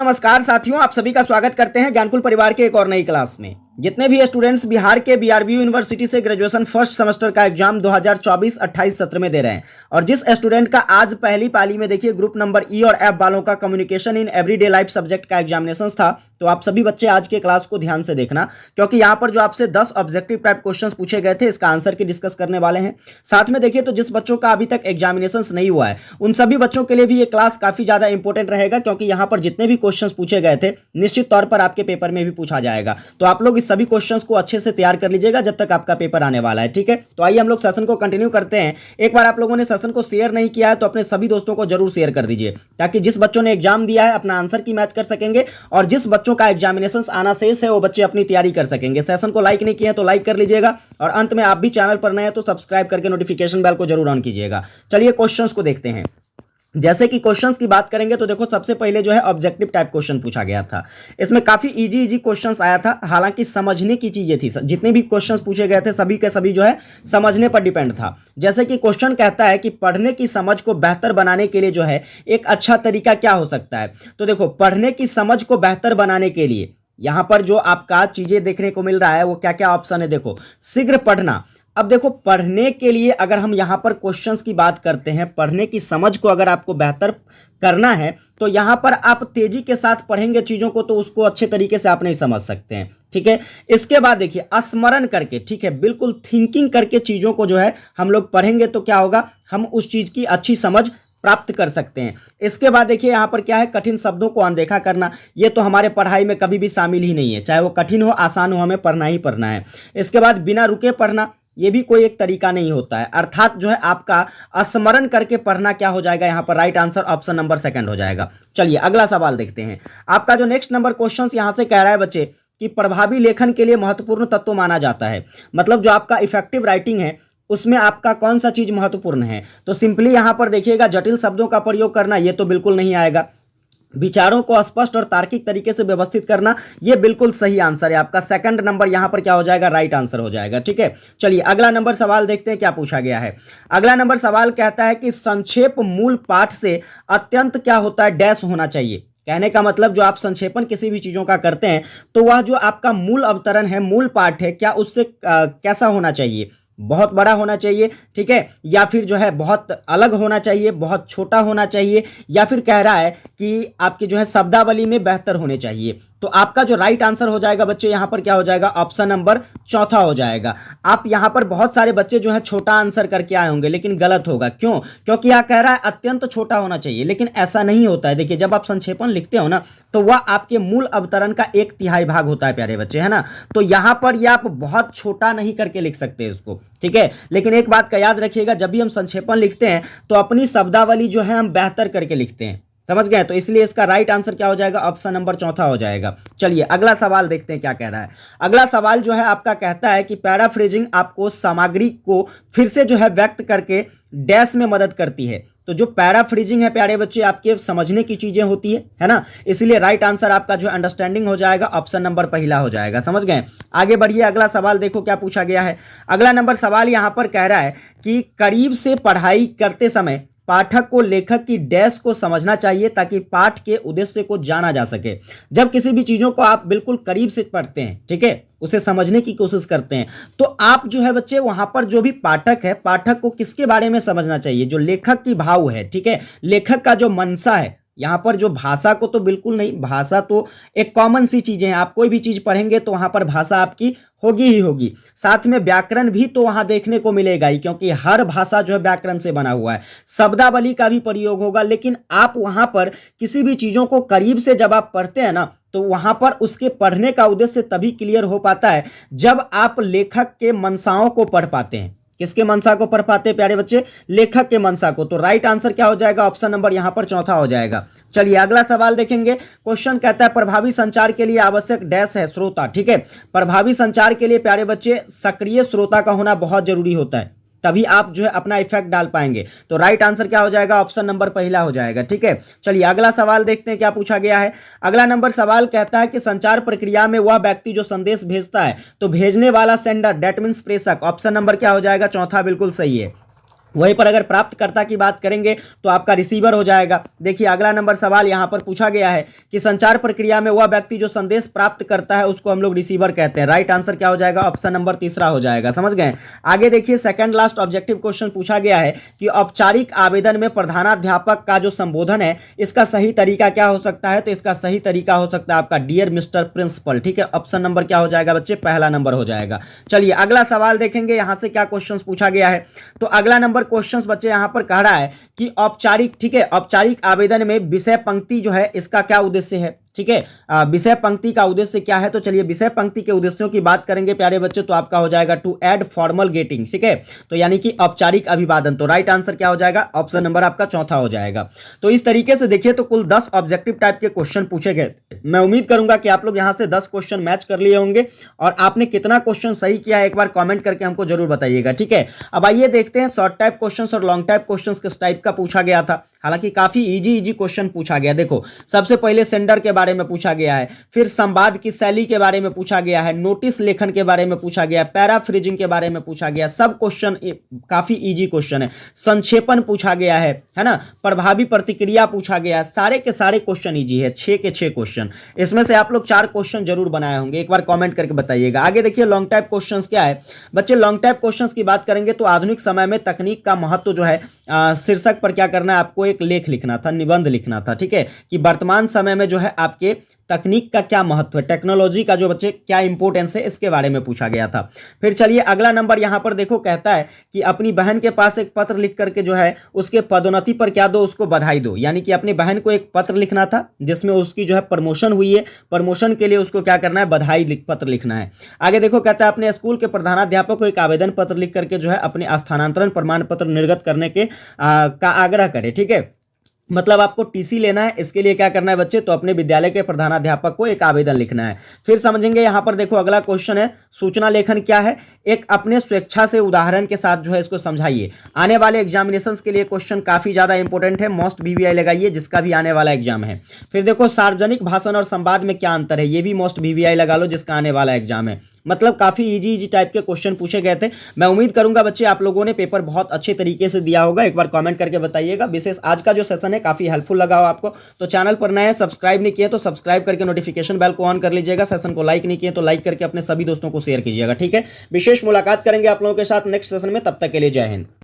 नमस्कार साथियों, आप सभी का स्वागत करते हैं ज्ञानकुल परिवार के एक और नई क्लास में। जितने भी स्टूडेंट्स बिहार के बीआरबीयू यूनिवर्सिटी से ग्रेजुएशन फर्स्ट सेमेस्टर का एग्जाम 2024-28 सत्र में दे रहे हैं और जिस स्टूडेंट का आज पहली पाली में देखिए ग्रुप नंबर ई और एफ वालों का communication in everyday life subject का एग्जामिनेशन था, तो आप सभी बच्चे आज के क्लास को ध्यान से देखना, क्योंकि यहाँ पर जो आपसे 10 ऑब्जेक्टिव टाइप क्वेश्चन पूछे गए थे इसका आंसर की डिस्कस करने वाले हैं। साथ में देखिए तो जिस बच्चों का अभी तक एग्जामिनेशन नहीं हुआ है उन सभी बच्चों के लिए भी ये क्लास काफी ज्यादा इंपॉर्टेंट रहेगा, क्योंकि यहाँ पर जितने भी क्वेश्चन पूछे गए थे निश्चित तौर पर आपके पेपर में भी पूछा जाएगा। तो आप लोग इस सभी क्वेश्चंस को अच्छे से तैयार कर लीजिएगा जब तक आपका पेपर आने वाला है। ठीक है, तो आइए हम लोग सेशन को कंटिन्यू करते हैं। एक बार आप लोगों ने सेशन को शेयर नहीं किया है तो अपने सभी दोस्तों को जरूर शेयर कर दीजिए, ताकि जिस बच्चों ने एग्जाम दिया है अपना आंसर की मैच कर सकेंगे और जिस बच्चों का एग्जामिनेशन आना शेष है वो बच्चे अपनी तैयारी कर सकेंगे। सेशन को लाइक नहीं किया तो लाइक कर लीजिएगा और अंत में आप भी चैनल पर नए हैं तो सब्सक्राइब करके नोटिफिकेशन बेल को जरूर ऑन कीजिएगा। चलिए क्वेश्चंस को देखते हैं। जैसे कि क्वेश्चंस की बात करेंगे तो देखो सबसे पहले जो है ऑब्जेक्टिव टाइप क्वेश्चन पूछा गया था। इसमें काफी इजी क्वेश्चंस आया था, हालांकि समझने की चीजें थी। जितने भी क्वेश्चंस पूछे गए थे सभी के सभी जो है समझने पर डिपेंड था। जैसे कि क्वेश्चन कहता है कि पढ़ने की समझ को बेहतर बनाने के लिए जो है एक अच्छा तरीका क्या हो सकता है। तो देखो पढ़ने की समझ को बेहतर बनाने के लिए यहां पर जो आपका चीजें देखने को मिल रहा है वो क्या क्या ऑप्शन है। देखो शीघ्र पढ़ना। अब देखो पढ़ने के लिए अगर हम यहां पर क्वेश्चंस की बात करते हैं, पढ़ने की समझ को अगर आपको बेहतर करना है तो यहां पर आप तेजी के साथ पढ़ेंगे चीजों को तो उसको अच्छे तरीके से आप नहीं समझ सकते हैं। ठीक है, इसके बाद देखिए स्मरण करके, ठीक है, बिल्कुल थिंकिंग करके चीजों को जो है हम लोग पढ़ेंगे तो क्या होगा, हम उस चीज की अच्छी समझ प्राप्त कर सकते हैं। इसके बाद देखिए यहां पर क्या है, कठिन शब्दों को अनदेखा करना। ये तो हमारे पढ़ाई में कभी भी शामिल ही नहीं है, चाहे वो कठिन हो आसान हो, हमें पढ़ना ही पढ़ना है। इसके बाद बिना रुके पढ़ना, ये भी कोई एक तरीका नहीं होता है, अर्थात जो है आपका स्मरण करके पढ़ना क्या हो जाएगा, यहां पर right answer option number second हो जाएगा। चलिए अगला सवाल देखते हैं। आपका जो नेक्स्ट नंबर क्वेश्चन यहां से कह रहा है बच्चे कि प्रभावी लेखन के लिए महत्वपूर्ण तत्व माना जाता है, मतलब जो आपका इफेक्टिव राइटिंग है उसमें आपका कौन सा चीज महत्वपूर्ण है। तो सिंपली यहां पर देखिएगा जटिल शब्दों का प्रयोग करना ये तो बिल्कुल नहीं आएगा। विचारों को स्पष्ट और तार्किक तरीके से व्यवस्थित करना ये बिल्कुल सही आंसर है आपका। सेकंड नंबर यहां पर क्या हो जाएगा, राइट आंसर हो जाएगा। ठीक है, चलिए अगला नंबर सवाल देखते हैं क्या पूछा गया है। अगला नंबर सवाल कहता है कि संक्षेप मूल पाठ से अत्यंत क्या होता है, डैश होना चाहिए। कहने का मतलब जो आप संक्षेपण किसी भी चीजों का करते हैं तो वह जो आपका मूल अवतरण है, मूल पाठ है, क्या उससे कैसा होना चाहिए, बहुत बड़ा होना चाहिए, ठीक है, या फिर जो है बहुत अलग होना चाहिए, बहुत छोटा होना चाहिए, या फिर कह रहा है कि आपकी जो है शब्दावली में बेहतर होने चाहिए। तो आपका जो राइट आंसर हो जाएगा बच्चे यहां पर क्या हो जाएगा, ऑप्शन नंबर चौथा हो जाएगा। आप यहां पर बहुत सारे बच्चे जो है छोटा आंसर करके आए होंगे लेकिन गलत होगा। क्यों? क्योंकि यह कह रहा है अत्यंत छोटा होना चाहिए, लेकिन ऐसा नहीं होता है। देखिए जब आप संक्षेपण लिखते हो ना तो वह आपके मूल अवतरण का 1/3 भाग होता है प्यारे बच्चे, है ना। तो यहां पर यह आप बहुत छोटा नहीं करके लिख सकते इसको, ठीक है। लेकिन एक बात का याद रखिएगा, जब भी हम संक्षेपण लिखते हैं तो अपनी शब्दावली जो है हम बेहतर करके लिखते हैं, समझ गए। तो इसलिए इसका राइट आंसर क्या हो जाएगा, ऑप्शन नंबर चौथा हो जाएगा। चलिए अगला सवाल देखते हैं क्या कह रहा है। अगला सवाल जो है आपका कहता है कि पैराफ्रेजिंग आपको सामग्री को फिर से जो है व्यक्त करके डैश में मदद करती है। तो जो पैराफ्रेजिंग है प्यारे बच्चे आपके समझने की चीजें होती है ना, इसलिए राइट आंसर आपका जो अंडरस्टैंडिंग हो जाएगा, ऑप्शन नंबर पहला हो जाएगा। समझ गए। आगे बढ़िए, अगला सवाल देखो क्या पूछा गया है। अगला नंबर सवाल यहां पर कह रहा है कि करीब से पढ़ाई करते समय पाठक को लेखक की डैश को समझना चाहिए ताकि पाठ के उद्देश्य को जाना जा सके। जब किसी भी चीजों को आप बिल्कुल करीब से पढ़ते हैं, ठीक है, उसे समझने की कोशिश करते हैं, तो आप जो है बच्चे वहां पर जो भी पाठक है, पाठक को किसके बारे में समझना चाहिए, जो लेखक की भाव है, ठीक है, लेखक का जो मनसा है। यहां पर जो भाषा को तो बिल्कुल नहीं, भाषा तो एक कॉमन सी चीजें हैं, आप कोई भी चीज पढ़ेंगे तो वहां पर भाषा आपकी होगी ही होगी। साथ में व्याकरण भी तो वहां देखने को मिलेगा ही, क्योंकि हर भाषा जो है व्याकरण से बना हुआ है। शब्दावली का भी प्रयोग होगा, लेकिन आप वहां पर किसी भी चीजों को करीब से जब आप पढ़ते हैं ना तो वहां पर उसके पढ़ने का उद्देश्य तभी क्लियर हो पाता है जब आप लेखक के मनसाओं को पढ़ पाते हैं। किसके मनसा को पढ़ पाते हैं प्यारे बच्चे, लेखक के मनसा को। तो राइट आंसर क्या हो जाएगा, ऑप्शन नंबर यहां पर चौथा हो जाएगा। चलिए अगला सवाल देखेंगे। क्वेश्चन कहता है प्रभावी संचार के लिए आवश्यक डैश है, श्रोता। ठीक है, प्रभावी संचार के लिए प्यारे बच्चे सक्रिय श्रोता का होना बहुत जरूरी होता है, तभी आप जो है अपना इफेक्ट डाल पाएंगे। तो राइट आंसर क्या हो जाएगा, ऑप्शन नंबर पहला हो जाएगा। ठीक है, चलिए अगला सवाल देखते हैं क्या पूछा गया है। अगला नंबर सवाल कहता है कि संचार प्रक्रिया में वह व्यक्ति जो संदेश भेजता है, तो भेजने वाला सेंडर, दैट मींस प्रेषक। ऑप्शन नंबर क्या हो जाएगा, चौथा बिल्कुल सही है। वहीं पर अगर प्राप्तकर्ता की बात करेंगे तो आपका रिसीवर हो जाएगा। देखिए अगला नंबर सवाल यहां पर पूछा गया है कि संचार प्रक्रिया में वह व्यक्ति जो संदेश प्राप्त करता है उसको हम लोग रिसीवर कहते हैं। राइट आंसर क्या हो जाएगा? ऑप्शन नंबर तीसरा हो जाएगा। समझ गए? आगे देखिए सेकंड लास्ट ऑब्जेक्टिव क्वेश्चन पूछा गया है कि औपचारिक आवेदन में प्रधानाध्यापक का जो संबोधन है इसका सही तरीका क्या हो सकता है? तो इसका सही तरीका हो सकता है आपका डियर मिस्टर प्रिंसिपल। ठीक है, ऑप्शन नंबर क्या हो जाएगा बच्चे? पहला नंबर हो जाएगा। चलिए अगला सवाल देखेंगे यहां से क्या क्वेश्चन पूछा गया है। तो अगला नंबर क्वेश्चंस बच्चे यहां पर कह रहा है कि औपचारिक, ठीक है, औपचारिक आवेदन में विषय पंक्ति जो है इसका क्या उद्देश्य है? ठीक है, विषय पंक्ति का उद्देश्य क्या है? तो चलिए विषय पंक्ति के उद्देश्यों की बात करेंगे प्यारे बच्चे, तो आपका हो जाएगा टू ऐड फॉर्मल गेटिंग। ठीक है, तो यानी कि औपचारिक अभिवादन। तो राइट आंसर क्या हो जाएगा? ऑप्शन नंबर आपका चौथा हो जाएगा। तो इस तरीके से देखिए तो कुल 10 ऑब्जेक्टिव टाइप के क्वेश्चन पूछे गए। मैं उम्मीद करूंगा कि आप लोग यहां से 10 क्वेश्चन मैच कर लिए होंगे और आपने कितना क्वेश्चन सही किया है एक बार कॉमेंट करके हमको जरूर बताइएगा। ठीक है, अब आइए देखते हैं शॉर्ट टाइप क्वेश्चन और लॉन्ग टाइप क्वेश्चन किस टाइप का पूछा गया था। हालांकि काफी इजी क्वेश्चन पूछा गया। देखो सबसे पहले सेंडर के बारे में पूछा गया है, फिर संवाद की शैली के बारे में पूछा गया है, नोटिस लेखन के बारे में पूछा गया, पैराफ्रेजिंग के बारे में पूछा गया। सब क्वेश्चन काफी इजी क्वेश्चन है। संक्षेपण पूछा गया है ना, प्रभावी प्रतिक्रिया पूछा गया। सारे के सारे क्वेश्चन इजी है, 6 के 6 क्वेश्चन। इसमें से आप लोग 4 क्वेश्चन जरूर बनाए होंगे, एक बार कॉमेंट करके बताइएगा। आगे देखिए लॉन्ग टाइप क्वेश्चन क्या है बच्चे। लॉन्ग टाइप क्वेश्चन की बात करेंगे तो आधुनिक समय में तकनीक का महत्व जो है, शीर्षक पर क्या करना है आपको? एक लेख लिखना था, निबंध लिखना था। ठीक है, कि वर्तमान समय में जो है आपके तकनीक का क्या महत्व है, टेक्नोलॉजी का जो बच्चे क्या इंपॉर्टेंस है, इसके बारे में पूछा गया था। फिर चलिए अगला नंबर यहां पर देखो, कहता है कि अपनी बहन के पास एक पत्र लिख करके जो है उसके पदोन्नति पर क्या दो? उसको बधाई दो। यानी कि अपनी बहन को एक पत्र लिखना था जिसमें उसकी जो है प्रमोशन हुई है, प्रमोशन के लिए उसको क्या करना है? बधाई पत्र लिखना है। आगे देखो कहता है अपने स्कूल के प्रधानाध्यापक को एक आवेदन पत्र लिख करके जो है अपने स्थानांतरण प्रमाण पत्र निर्गत करने के का आग्रह करे। ठीक है, मतलब आपको टीसी लेना है, इसके लिए क्या करना है बच्चे? तो अपने विद्यालय के प्रधानाध्यापक को एक आवेदन लिखना है। फिर समझेंगे यहां पर देखो अगला क्वेश्चन है सूचना लेखन क्या है। एक अपने स्वेच्छा से उदाहरण के साथ जो है इसको समझाइए। आने वाले एग्जामिनेशंस के लिए क्वेश्चन काफी ज्यादा इंपॉर्टेंट है, मोस्ट वीवीआई लगाइए जिसका भी आने वाला एग्जाम है। फिर देखो सार्वजनिक भाषण और संवाद में क्या अंतर है, ये भी मोस्ट वीवीआई लगा लो जिसका आने वाला एग्जाम है। मतलब काफी इजी टाइप के क्वेश्चन पूछे गए थे। मैं उम्मीद करूंगा बच्चे आप लोगों ने पेपर बहुत अच्छे तरीके से दिया होगा, एक बार कमेंट करके बताइएगा। विशेष आज का जो सेशन है काफी हेल्पफुल लगा हो आपको, तो चैनल पर नए सब्सक्राइब नहीं किए तो सब्सक्राइब करके नोटिफिकेशन बेल को ऑन कर लीजिएगा। सेशन को लाइक नहीं किए तो लाइक करके अपने सभी दोस्तों को शेयर कीजिएगा। ठीक है, विशेष मुलाकात करेंगे आप लोगों के साथ नेक्स्ट सेशन में, तब तक के लिए जय हिंद।